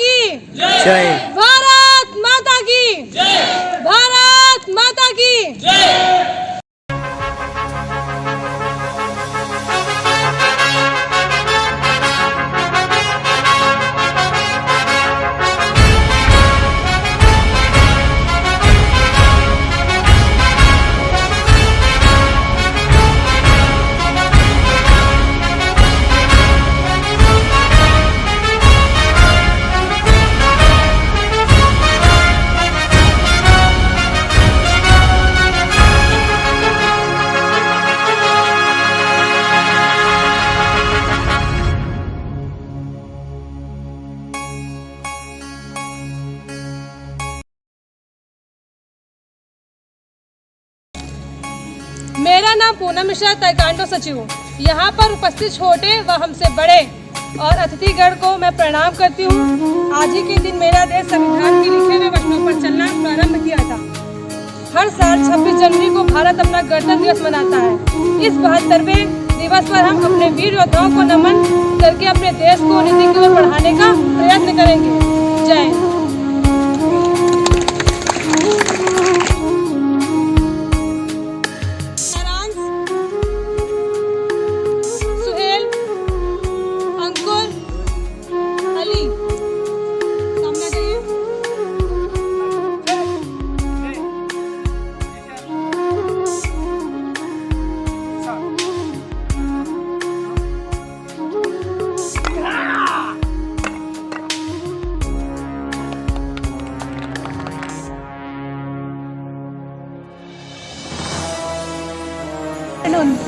की जय। भारत माता की भारत माता की मेरा नाम पूनम मिश्रा, ताइक्वांडो सचिव हूँ। यहाँ पर उपस्थित छोटे व हमसे बड़े और अतिथिगण को मैं प्रणाम करती हूँ। आज ही के दिन मेरा देश संविधान के लिखे हुए वचनों पर चलना प्रारंभ किया था। हर साल 26 जनवरी को भारत अपना गणतंत्र दिवस मनाता है। इस 72वें दिवस पर हम अपने वीर योद्धाओं को नमन करके अपने देश को उन्नति की ओर बढ़ाने का प्रयत्न करेंगे। जय Hind.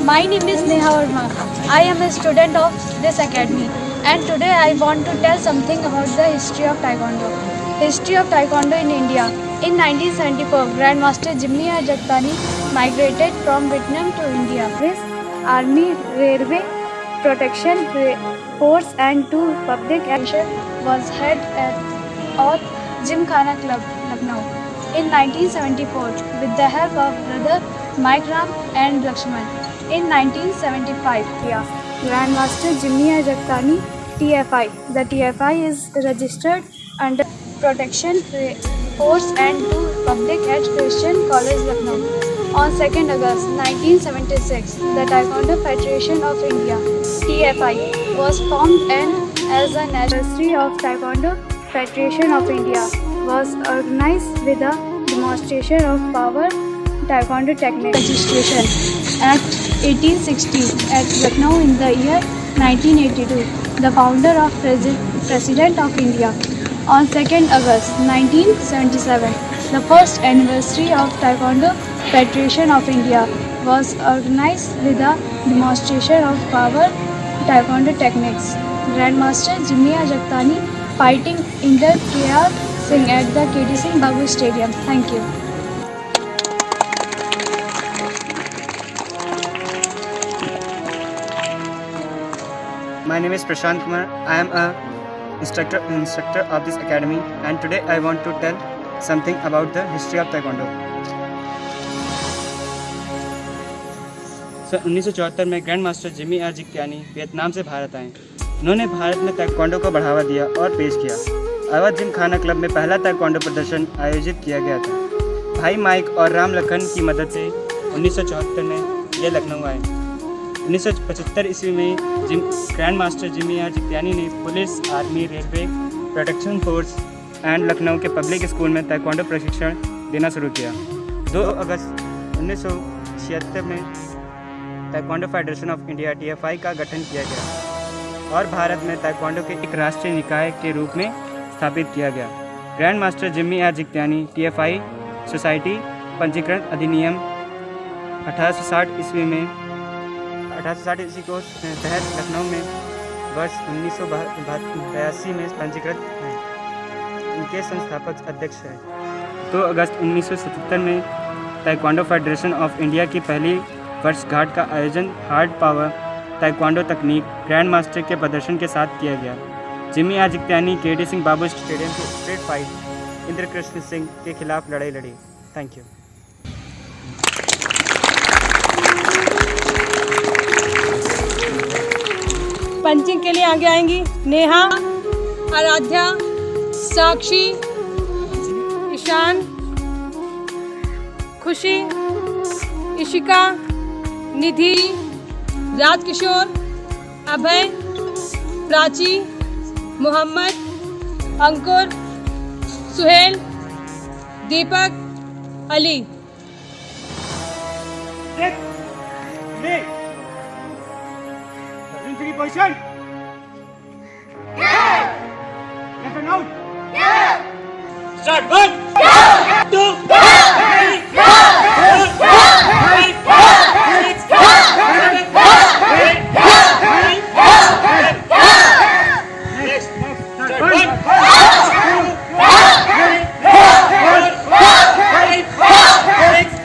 My name is Neha Verma. I am a student of this academy and today I want to tell something about the history of Taekwondo. History of Taekwondo in India. In 1974, Grandmaster Jimmy R. Jaktani migrated from Vietnam to India. His Army Railway Protection Force and to public action was held at Gymkhana Club, Lucknow. In 1974, with the help of brother Mike Ram and Lakshman. In 1975, Grandmaster Jimmy R. Jaktani, TFI. The TFI is registered under Protection Force and to Public at Christian College, Lucknow. On 2nd August 1976, the Taekwondo Federation of India, TFI, was formed and as a anniversary of Taekwondo Federation of India was organized with a demonstration of power Taekwondo technique. Registration Act 1860 at Lucknow in the year 1982. The founder of President of India. On 2nd August 1977, the first anniversary of Taekwondo Federation of India was organized with a demonstration of power Taekwondo techniques. Grandmaster Jimmy R. Jaktani fighting Inder K.R. Singh at the KD Singh Babu Stadium. Thank you. My name is Prashant Kumar. I am a instructor of this academy and today I want to tell something about the history of Taekwondo. 1974 में grand master Jimmy R Jagtiani Vietnam से भारत आए। उन्होंने भारत में taekwondo को बढ़ावा दिया और पेश किया। अवध जिमखाना क्लब में पहला ताइक्वांडो प्रदर्शन आयोजित किया गया था। भाई माइक और राम लखन की मदद से 1974 में यह लखनऊ आए। 1975 ईस्वी में ग्रैंड मास्टर जिमी आर जिक्यानी ने police, army, railway, protection force and Lucknow के पब्लिक स्कूल में ताइक्वांडो प्रशिक्षण देना शुरू किया। 2 अगस्त 1976 में taekwondo federation of India TFI का गठन किया गया और भारत में ताइक्वांडो के एक राष्ट्रीय निकाय के रूप में स्थापित किया गया। Grand master Jimmy R Jagtiani TFI society पंजीकरण अधिनियम 1860 ईस्वी को तहत लखनऊ में वर्ष 1982 में पंजीकृत हैं। इनके संस्थापक अध्यक्ष हैं। 2 अगस्त 1977 में ताइक्वांडो फेडरेशन ऑफ इंडिया की पहली वर्षगांठ का आयोजन हार्ड पावर ताइक्वांडो तकनीक ग्रैंड मास्टर के प्रदर्शन के साथ किया गया। Jimmy R Jagtiani KD Singh Babu stadium के स्ट्रीट फाइट इंद्रकृष्ण सिंह के खिलाफ लड़ाई लड़ी। Thank you. पंचिंग के लिए आगे आएंगी नेहा, आराध्या, साक्षी, ईशान, खुशी, इशिका, निधि, राजकिशोर, अभय, प्राची, मोहम्मद, अंकुर, सुहेल, दीपक, Ali. Position. Left and out. Start. 1, 2, 3, 4, 5, 6, 7, 8, 9, 10. Next. Start. 1, 2, 3, 4, 5, 6, 7, 8, 9, 10.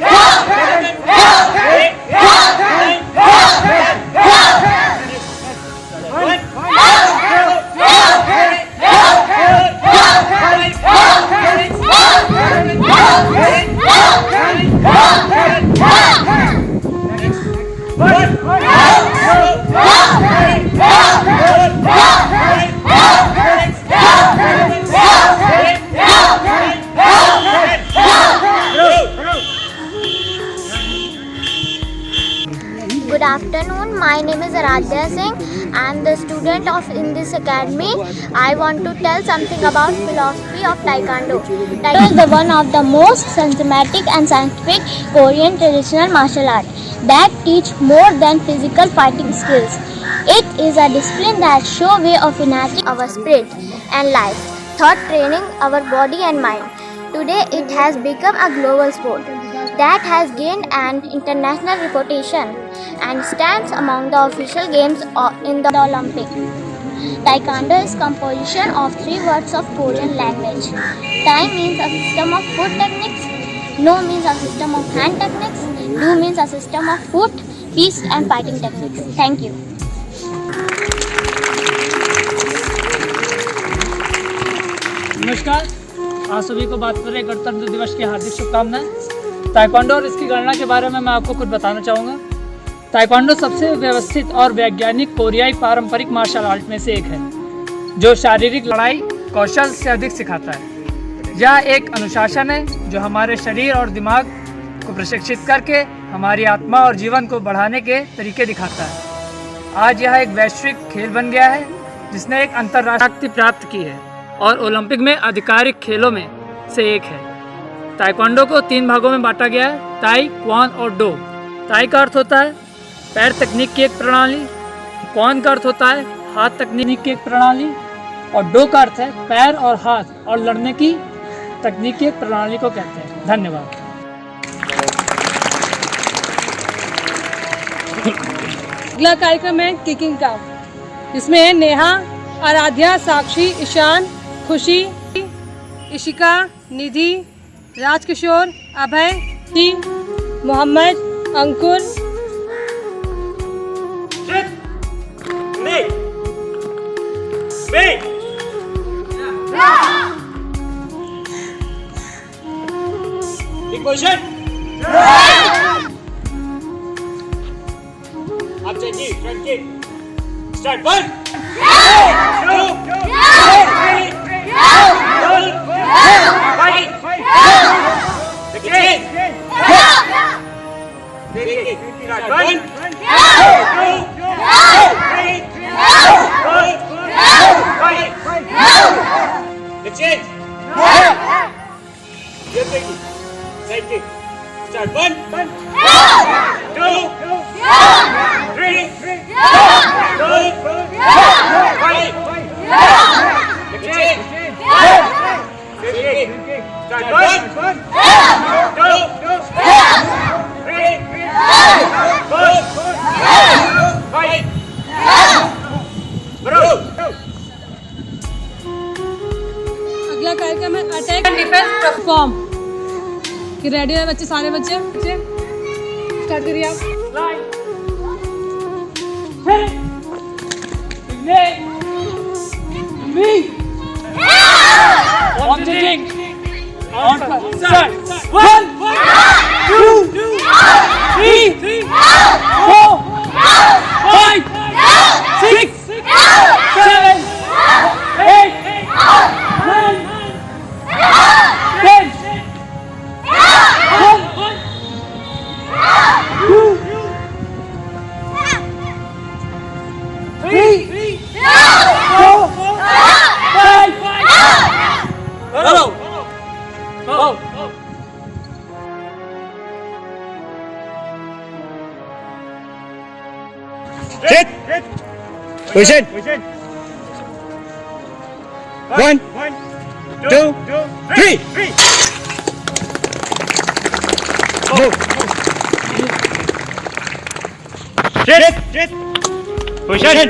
Good afternoon. My name is Aradhya Singh. I am the student in this academy. I want to tell something about philosophy of Taekwondo. Taekwondo is the one of the most systematic and scientific Korean traditional martial art that teach more than physical fighting skills. It is a discipline that show way of enhancing our spirit and life, thought training our body and mind. Today it has become a global sport that has gained an international reputation and stands among the official games in the Olympic. Taekwondo is composition of 3 words of Korean language. Tai means a system of foot techniques, No means a system of hand techniques, Do means a system of foot, fist and fighting techniques. Thank you. नमस्कार, आप सभी को भारतीय गणतंत्र दिवस की हार्दिक शुभकामनाएं। Taekwondo और इसकी गणना के बारे में मैं आपको कुछ बताना चाहूँगा। ताइक्वांडो सबसे व्यवस्थित और वैज्ञानिक कोरियाई पारंपरिक मार्शल आर्ट में से एक है, जो शारीरिक लड़ाई कौशल से अधिक सिखाता है। यह एक अनुशासन है जो हमारे शरीर और दिमाग को प्रशिक्षित करके हमारी आत्मा और जीवन को बढ़ाने के तरीके दिखाता है। आज यह एक वैश्विक खेल बन गया है, जिसने एक अंतर्राष्ट्रीय प्राप्त की है और ओलंपिक में आधिकारिक खेलों में से एक है। ताइक्वांडो को 3 भागों में बांटा गया है, ताई, क्वान और डो। ताई का अर्थ होता है पैर तकनीक की एक प्रणाली, क्वान का अर्थ होता है हाथ तकनीक की एक प्रणाली और डो का अर्थ है पैर और हाथ और लड़ने की तकनीक की एक प्रणाली को कहते हैं। धन्यवाद। अगला कार्यक्रम है किकिंग का, जिसमें नेहा, आराध्या, साक्षी, ईशान, खुशी, इशिका, निधि, राजकिशोर, अभय, मोहम्मद, अंकुर, आप चाहिए फ्रंट किक स्टार्ट 1 2 अगला कार्यक्रम है अटैक एंड डिफेंस परफॉर्म। कि रेडी है बच्चे, सारे बच्चे स्टार्ट करिए आप। Position. 1, 2, 3. Move. Sit. Position.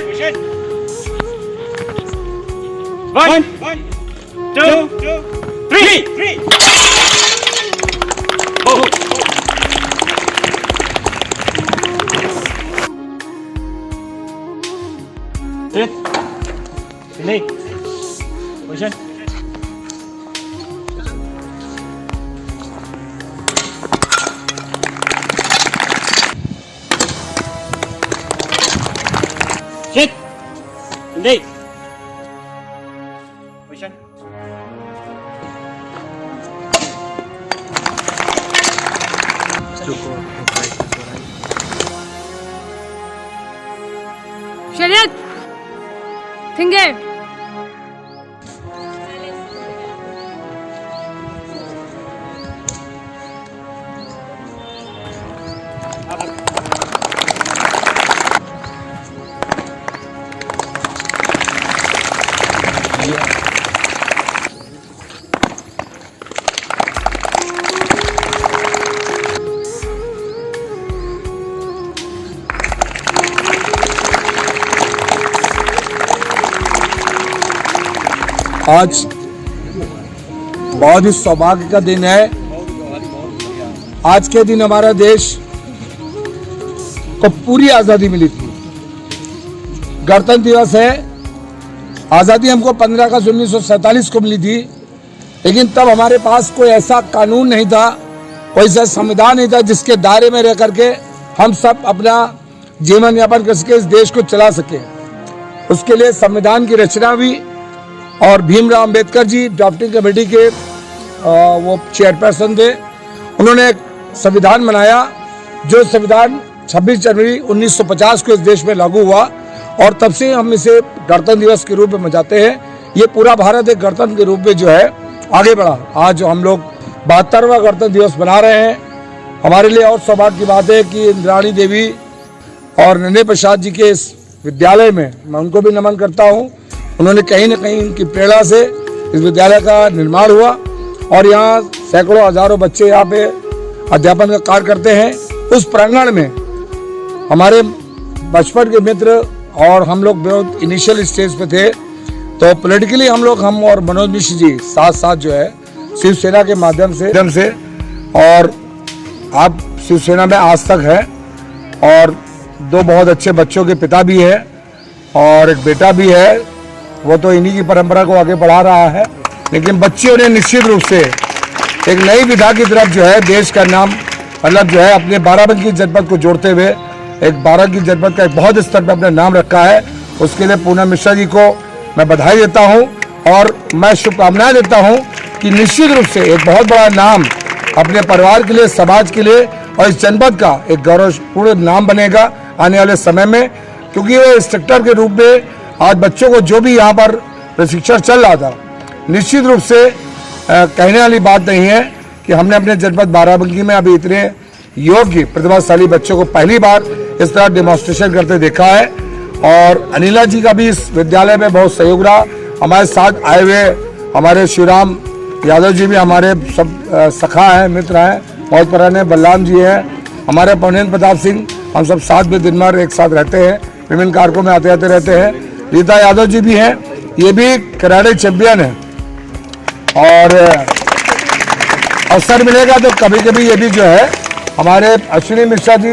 1, 2, 3. Move. Sit. Delay. Position. Sit. Delay. Position. शरीयत थिंगे आज बहुत ही सौभाग्य का दिन है। आज के दिन हमारा देश को पूरी आज़ादी मिली थी। गणतंत्र दिवस है। आज़ादी हमको 15 अगस्त 1947 को मिली थी, लेकिन तब हमारे पास कोई ऐसा कानून नहीं था, कोई ऐसा संविधान नहीं था जिसके दायरे में रह करके हम सब अपना जीवन यापन कर सके, इस देश को चला सके। उसके लिए संविधान की रचना हुई और भीमराव अंबेडकर जी ड्राफ्टिंग कमेटी के वो चेयरपर्सन थे। उन्होंने एक संविधान बनाया जो संविधान 26 जनवरी 1950 को इस देश में लागू हुआ और तब से हम इसे गणतंत्र दिवस के रूप में मनाते हैं। ये पूरा भारत एक गणतंत्र के रूप में जो है आगे बढ़ा। आज हम लोग 72वां गणतंत्र दिवस मना रहे हैं। हमारे लिए और सौभाग्य की बात है कि इंद्राणी देवी और नन्हे प्रसाद जी के इस विद्यालय में मैं उनको भी नमन करता हूँ। उन्होंने कहीं न कहीं उनकी प्रेरणा से इस विद्यालय का निर्माण हुआ और यहाँ सैकड़ों हजारों बच्चे यहाँ पे अध्यापन का कार्य करते हैं। उस प्रांगण में हमारे बचपन के मित्र और हम लोग बहुत इनिशियल स्टेज पे थे, तो पॉलिटिकली हम और मनोज मिश्र जी साथ साथ जो है शिवसेना के माध्यम से और आप शिवसेना में आज तक है और दो बहुत अच्छे बच्चों के पिता भी है और एक बेटा भी है। वो तो इन्हीं की परंपरा को आगे बढ़ा रहा है, लेकिन बच्चों ने निश्चित रूप से एक नई विधा की तरफ जो है देश का नाम मतलब जो है अपने बाराबंकी जनपद को जोड़ते हुए एक बाराबंकी जनपद का एक बहुत स्तर पर अपना नाम रखा है। उसके लिए पूनम मिश्रा जी को मैं बधाई देता हूं और मैं शुभकामनाएं देता हूं कि निश्चित रूप से एक बहुत बड़ा नाम अपने परिवार के लिए, समाज के लिए और इस जनपद का एक गौरवपूर्ण नाम बनेगा आने वाले समय में, क्योंकि वो इंस्ट्रक्टर के रूप में आज बच्चों को जो भी यहाँ पर प्रशिक्षण चल रहा था, निश्चित रूप से कहने वाली बात नहीं है कि हमने अपने जनपद बाराबंकी में अभी इतने योग्य प्रतिभाशाली बच्चों को पहली बार इस तरह डेमोन्स्ट्रेशन करते देखा है। और अनिला जी का भी इस विद्यालय में बहुत सहयोग रहा। हमारे साथ आए हुए हमारे शिवराम यादव जी भी हमारे सब सखा हैं, मित्र हैं, बहुत पुराने बलराम जी हैं, हमारे पवनेन्द्र प्रताप सिंह, हम सब साथ में दिन भर एक साथ रहते हैं, विभिन्न कार्यक्रमों में आते जाते रहते हैं। रीता यादव जी भी हैं, ये भी कराटे चैंपियन है और अवसर मिलेगा तो कभी कभी ये भी जो है हमारे अश्विनी मिश्रा जी,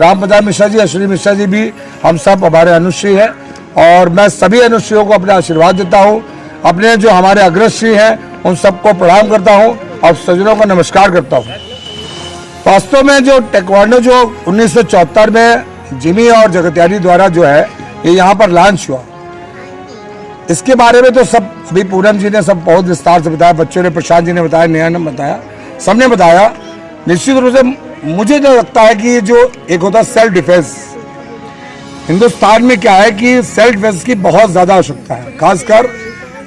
राम प्रताप मिश्रा जी, अश्विनी मिश्रा जी भी हम सब हमारे अनुश्री हैं और मैं सभी अनुश्रियों को अपना आशीर्वाद देता हूँ। अपने जो हमारे अग्रश्री हैं उन सबको प्रणाम करता हूँ और सज्जनों को नमस्कार करता हूँ। वास्तव में जो ताइक्वांडो जो 1974 में जिमी और जगत्यानी द्वारा जो है ये यहाँ पर लॉन्च हुआ, इसके बारे में तो सब अभी पूनम जी ने सब बहुत विस्तार से बताया, बच्चों ने, प्रशांत जी ने बताया, नेहा ने बताया, सबने बताया। निश्चित रूप से मुझे जो लगता है कि जो एक होता है सेल्फ डिफेंस, हिंदुस्तान में क्या है कि सेल्फ डिफेंस की बहुत ज़्यादा आवश्यकता है, खासकर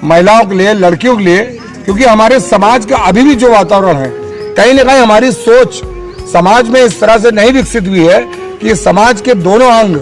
महिलाओं के लिए, लड़कियों के लिए, क्योंकि हमारे समाज का अभी भी जो वातावरण है, कहीं ना कहीं हमारी सोच समाज में इस तरह से नहीं विकसित हुई है कि समाज के दोनों अंग,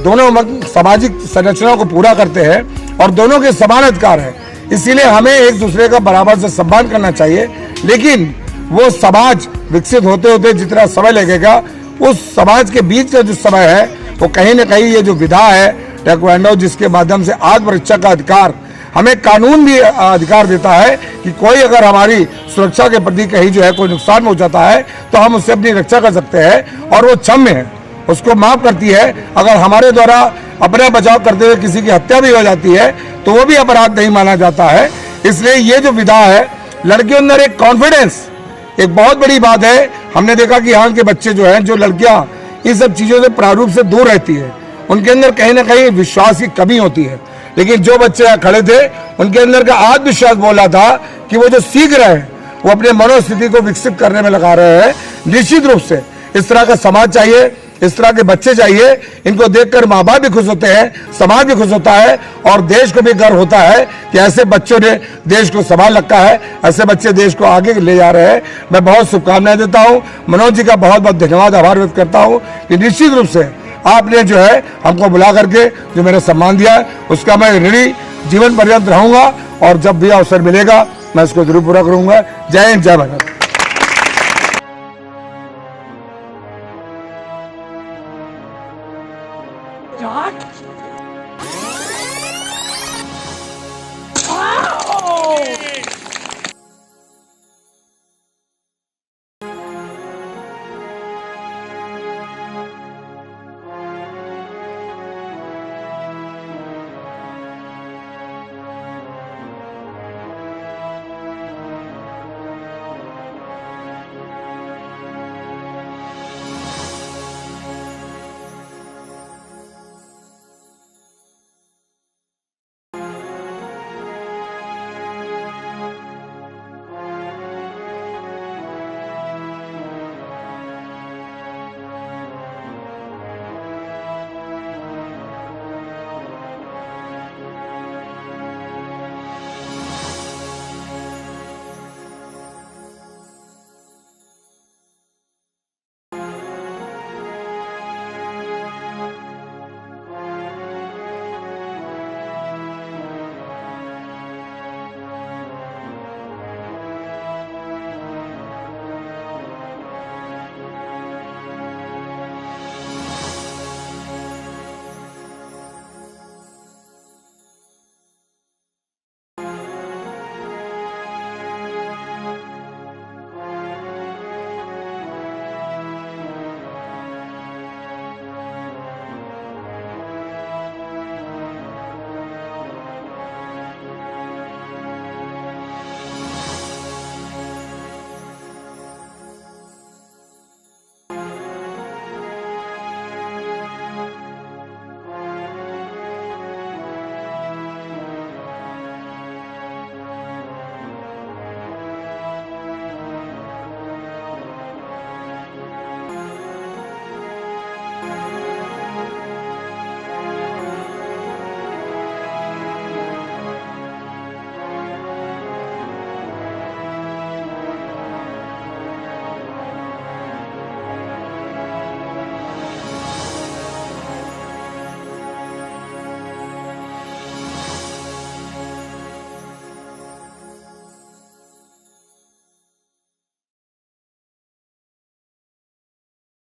दोनों सामाजिक संरचनाओं को पूरा करते हैं और दोनों के समान अधिकार है। इसीलिए हमें एक दूसरे का बराबर से सम्मान करना चाहिए, लेकिन वो समाज विकसित होते होते जितना समय लगेगा, उस समाज के बीच का जो समय है वो कहीं ना कहीं ये जो विधा है ताइक्वांडो, जिसके माध्यम से आत्मरक्षा का अधिकार, हमें कानून भी अधिकार देता है कि कोई अगर हमारी सुरक्षा के प्रति कहीं जो है कोई नुकसान पहुंचाता है तो हम उससे अपनी रक्षा कर सकते हैं और वो क्षम्य है, उसको माफ करती है। अगर हमारे द्वारा अपना बचाव करते हुए किसी की हत्या भी हो जाती है तो वो भी अपराध नहीं माना जाता है। इसलिए ये जो विधा है, लड़कियों के अंदर एक कॉन्फिडेंस एक बहुत बड़ी बात है। हमने देखा कि यहाँ के बच्चे जो हैं, जो लड़कियाँ इन सब चीज़ों से प्रारूप से दूर रहती है, उनके अंदर कहीं ना कहीं विश्वास की कमी होती है, लेकिन जो बच्चे यहाँ खड़े थे उनके अंदर का आत्मविश्वास बोला था कि वो जो सीख रहे हैं वो अपने मनोस्थिति को विकसित करने में लगा रहे हैं। निश्चित रूप से इस तरह का समाज चाहिए, इस तरह के बच्चे चाहिए। इनको देखकर माँ बाप भी खुश होते हैं, समाज भी खुश होता है और देश को भी गर्व होता है कि ऐसे बच्चों ने देश को संभाल रखा है, ऐसे बच्चे देश को आगे ले जा रहे हैं। मैं बहुत शुभकामनाएं देता हूँ। मनोज जी का बहुत बहुत धन्यवाद, आभार व्यक्त करता हूँ कि निश्चित रूप से आपने जो है हमको बुला करके जो मेरा सम्मान दिया है उसका मैं ऋणी जीवन पर्यंत रहूंगा और जब भी अवसर मिलेगा मैं इसको जरूर पूरा करूंगा। जय हिंद, जय भारत।